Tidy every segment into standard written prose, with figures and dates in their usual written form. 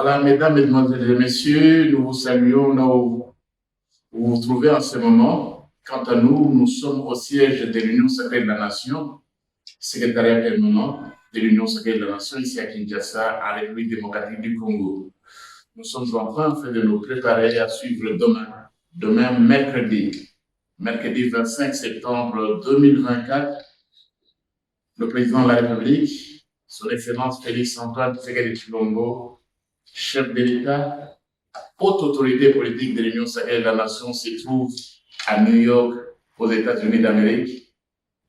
Voilà, mesdames, mesdemoiselles et messieurs, nous vous saluons là où vous vous trouvez en ce moment. Quant à nous, nous sommes au siège de l'Union sacrée de la Nation, secrétariat permanent de l'Union sacrée de la Nation, ici à Kinshasa, en République démocratique du Congo. Nous sommes en train de nous préparer à suivre demain mercredi 25 septembre 2024, le président de la République, son Excellence Félix Antoine Tshisekedi Tshilombo, chef de l'État, haute autorité politique de l'Union sacrée de la Nation, se trouve à New York, aux États-Unis d'Amérique,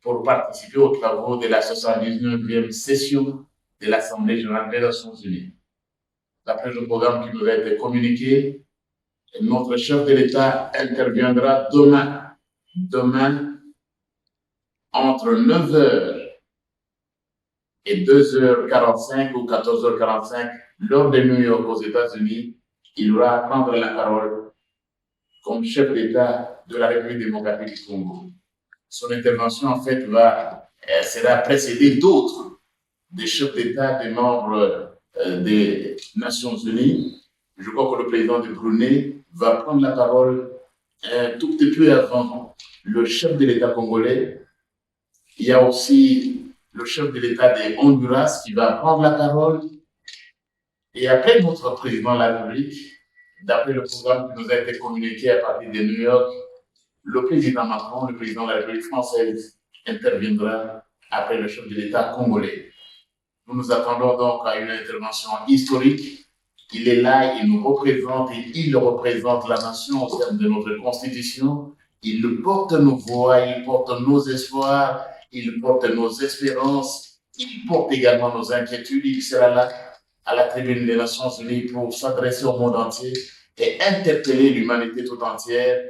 pour participer aux travaux de la 79e session de l'Assemblée générale des Nations unies. D'après le programme qui nous a été communiqué, notre chef de l'État interviendra demain entre 9h et 2h45 ou 14h45, lors de New York aux États-Unis. Il aura à prendre la parole comme chef d'État de la République démocratique du Congo. Son intervention, en fait, sera précédée d'autres, des chefs d'État, des membres des Nations Unies. Je crois que le président du Brunei va prendre la parole un tout petit peu avant le chef de l'État congolais. Il y a aussi le chef de l'État des Honduras qui va prendre la parole. Et après notre président de la République, d'après le programme qui nous a été communiqué à partir de New York, le président Macron, le président de la République française, interviendra après le chef de l'État congolais. Nous nous attendons donc à une intervention historique. Il est là, il nous représente et il représente la nation au terme de notre Constitution. Il porte nos voix, il porte nos espoirs, il porte nos espérances, il porte également nos inquiétudes. Il sera là à la tribune des Nations Unies pour s'adresser au monde entier et interpeller l'humanité tout entière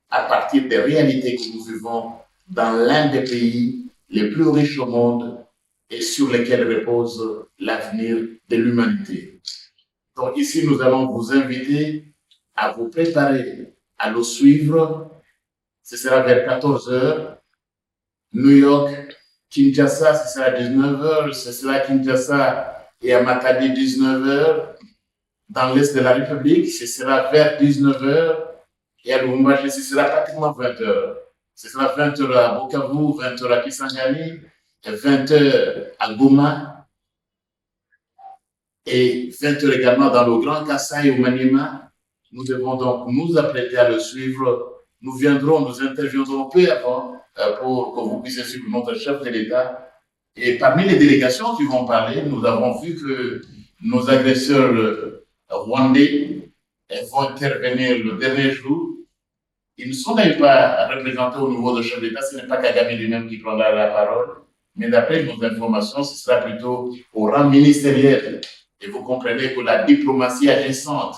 à partir des réalités que nous vivons dans l'un des pays les plus riches au monde et sur lesquels repose l'avenir de l'humanité. Donc ici, nous allons vous inviter à vous préparer à le suivre. Ce sera vers 14h. New York, Kinshasa, ce sera à 19h. Ce sera à Kinshasa et à Matadi, 19h. Dans l'Est de la République, ce sera vers 19h. Et à Lubumbashi, ce sera pratiquement 20h. Ce sera 20h à Bukavu, 20h à Kisangani, 20h à Goma, et 20h également dans le Grand Kassai au Maniema. Nous devons donc nous apprêter à le suivre. Nous interviendrons peu avant pour que vous puissiez suivre notre chef de l'État. Et parmi les délégations qui vont parler, nous avons vu que nos agresseurs rwandais vont intervenir le dernier jour. Ils ne sont d'ailleurs pas représentés au niveau de chef d'État, ce n'est pas Kagame lui-même qui prendra la parole, mais d'après nos informations, ce sera plutôt au rang ministériel. Et vous comprenez que la diplomatie agissante,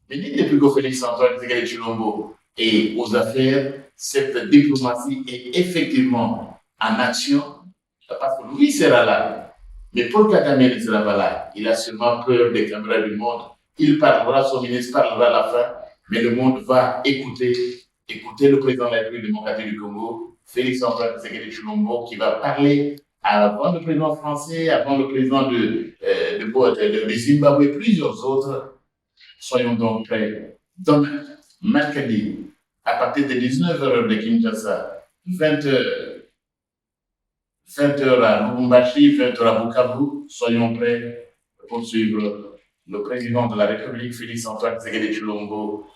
mais ni depuis que Félix Antoine Tshisekedi Tshilombo est aux affaires, cette diplomatie est effectivement en action, parce que lui sera là. Mais Paul Kagame ne sera pas là. Il a sûrement peur des caméras du monde. Il parlera, son ministre parlera à la fin, mais le monde va écouter le président de la République démocratique du Congo, Félix Antoine Tshisekedi Tshilombo, qui va parler avant le président français, avant le président de Zimbabwe et plusieurs autres. Soyons donc prêts. Demain, mercredi, à partir de 19h de Kinshasa, 20h à Lubumbashi, 20h à Bukavu, soyons prêts pour suivre le président de la République, Félix Antoine Tshisekedi Tshilombo,